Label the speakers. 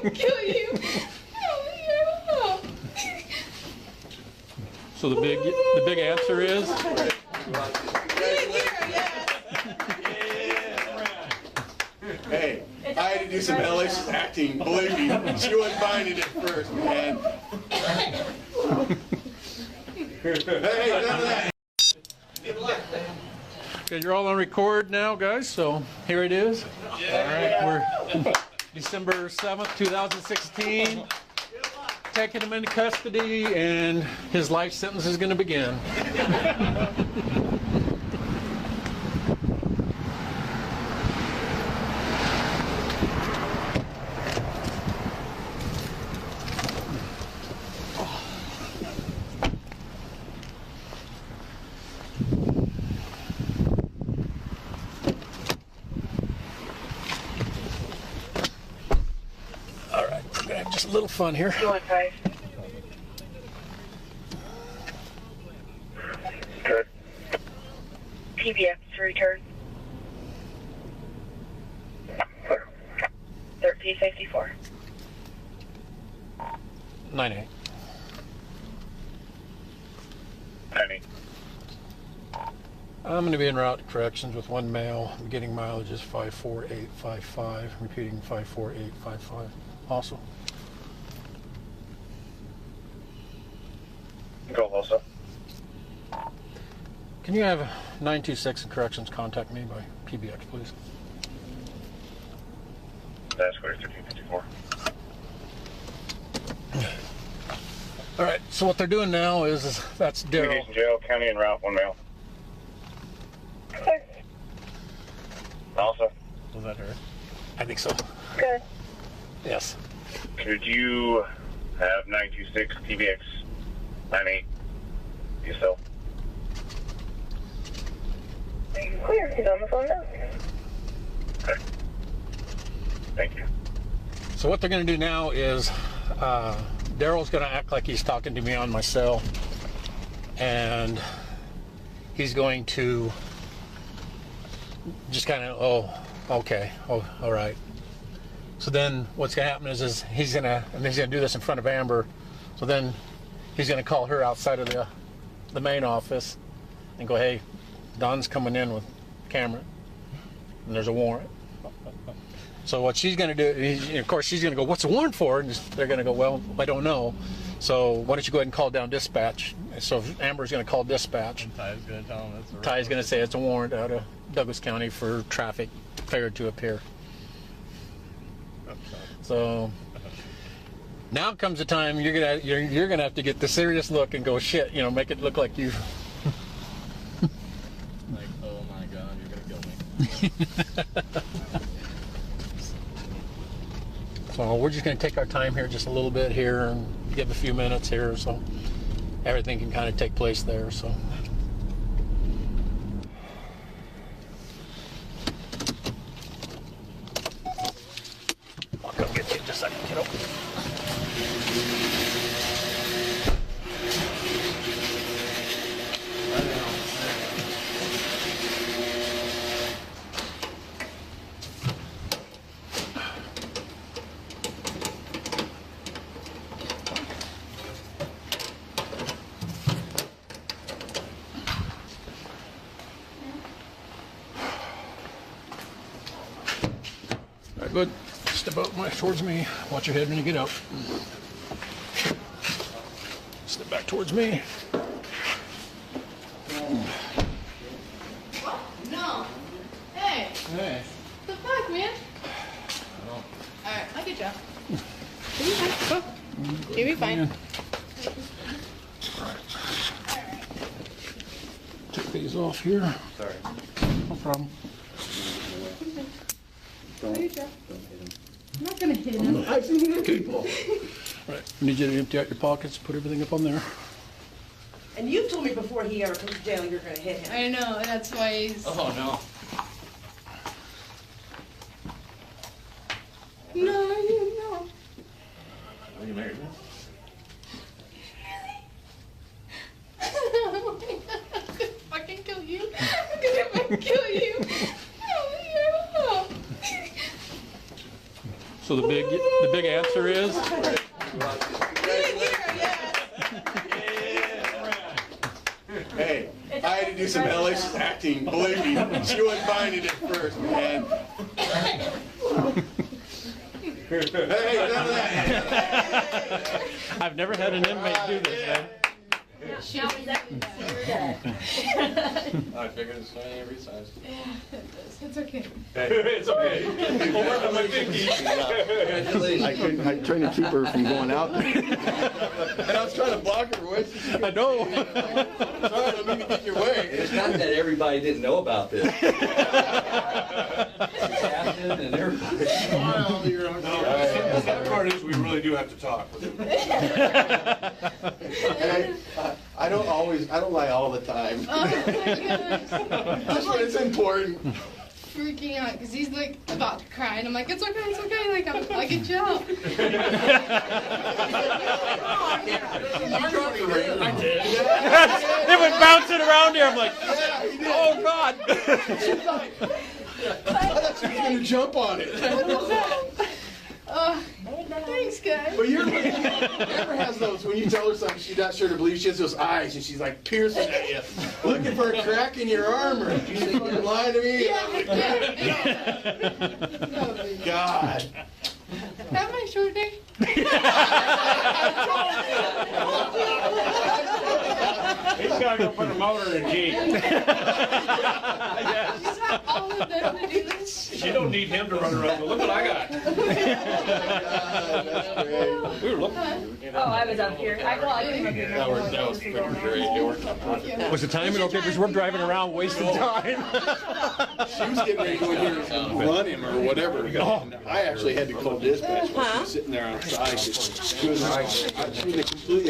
Speaker 1: gonna kill you. Oh,
Speaker 2: So the big answer is
Speaker 3: hey, I had to do some hellacious acting. Believe me, she wasn't finding it first, man. Hey, none of that.
Speaker 2: okay, you're all on record now, guys. So here it is. All right, we're December 7th, 2016. Taking him into custody, and his life sentence is going to begin. All right, we're going to have just a little fun here.
Speaker 4: Good. PBX return. 1354.
Speaker 2: 9-8.
Speaker 4: 90.
Speaker 2: I'm going to be en route to corrections with one male. Beginning mileage is 54855. Repeating 54855. Also.
Speaker 4: Go also.
Speaker 2: Can you have 926 in corrections contact me by PBX, please?
Speaker 4: That's square 1354.
Speaker 2: All right. So what they're doing now is that's Daryl.
Speaker 4: Mediation jail, county en route, one male. Also.
Speaker 2: Was that her? I think so.
Speaker 4: Good.
Speaker 2: Yes.
Speaker 4: Could you have 926 PBX 98 yourself? Clear. He's on the phone now. Okay. Thank you.
Speaker 2: So what they're going to do now is Daryl's going to act like he's talking to me on my cell, and he's going to just kind of, oh, okay, oh, all right. So then what's going to happen is he's going to do this in front of Amber. So then he's going to call her outside of the main office and go, hey, Don's coming in with camera, and there's a warrant. So what she's going to do, of course, she's going to go, what's the warrant for? And they're going to go, well, I don't know. So why don't you go ahead and call down dispatch? So Amber's going to call dispatch.
Speaker 5: And Ty's going to tell him it's a
Speaker 2: Ty's going to say it's a warrant out of Douglas County for traffic failure to appear. So now comes the time you're gonna have to get the serious look and go, shit, you know, make it look like you.
Speaker 5: Like, oh my God, you're gonna kill me.
Speaker 2: So we're just gonna take our time here just a little bit here and give a few minutes here, so everything can kind of take place there. So. I'll come get you in just a second, kiddo. All right, good. Step out towards me. Watch your head when you get up. Step back towards me.
Speaker 1: no. Hey.
Speaker 2: Hey.
Speaker 1: What the fuck, man? Alright, I'll get you out. You'll be fine. You'll be fine.
Speaker 2: Take these off here.
Speaker 3: Sorry.
Speaker 2: No problem.
Speaker 1: I'll get you out. I'm not gonna hit him.
Speaker 2: Okay. All right. I need you to empty out your pockets. Put everything up on there.
Speaker 6: And you told me before he ever comes to jail you're going to hit him.
Speaker 1: I know, that's why he's...
Speaker 5: Oh no.
Speaker 1: No, no.
Speaker 5: Are you married now?
Speaker 1: I'm gonna fucking kill you. I'm gonna fucking kill you.
Speaker 2: So the big answer is
Speaker 3: Hey, I had to do some hellacious acting. Believe me, she wasn't finding it first, man. Hey, none of that.
Speaker 2: I've never had an inmate do this, man.
Speaker 5: I figured it's fine every size.
Speaker 1: It's okay.
Speaker 5: It's okay. Over my pinky.
Speaker 3: I'm trying to keep her from going out there. And I was trying to block her way.
Speaker 2: I know.
Speaker 3: Sorry, I don't mean to get your way.
Speaker 7: It's not that everybody didn't know about this. Captain and everybody.
Speaker 5: The sad part is we really do have to talk.
Speaker 3: And I don't lie all the time.
Speaker 1: Oh my goodness.
Speaker 3: Just when it's important.
Speaker 1: Freaking out because he's like about to cry and I'm like, it's okay, like I'll get you out.
Speaker 2: It was bouncing around here. I'm like,
Speaker 3: Yeah, he did.
Speaker 2: oh God.
Speaker 3: I thought she was going to jump on it.
Speaker 1: Thanks guys.
Speaker 3: But Amber has those, when you tell her something she's not sure to believe, she has those eyes and she's like piercing at you, looking for a crack in your armor. You think you're lying to me?
Speaker 1: No,
Speaker 3: God.
Speaker 1: have my short day.
Speaker 5: He's got to go put a motor in the Jeep.
Speaker 1: You have all of them to do this.
Speaker 5: You don't need him to run around. Look what I got.
Speaker 3: God, that's great.
Speaker 5: We were looking.
Speaker 8: Oh, I was up here. I came up here.
Speaker 5: That was freaking great. It worked out perfect.
Speaker 2: Was the timing okay? Because we're driving around wasting time.
Speaker 3: She was getting ready to go in here and run him or whatever. And I actually had to call dispatch while she was sitting there outside. She was completely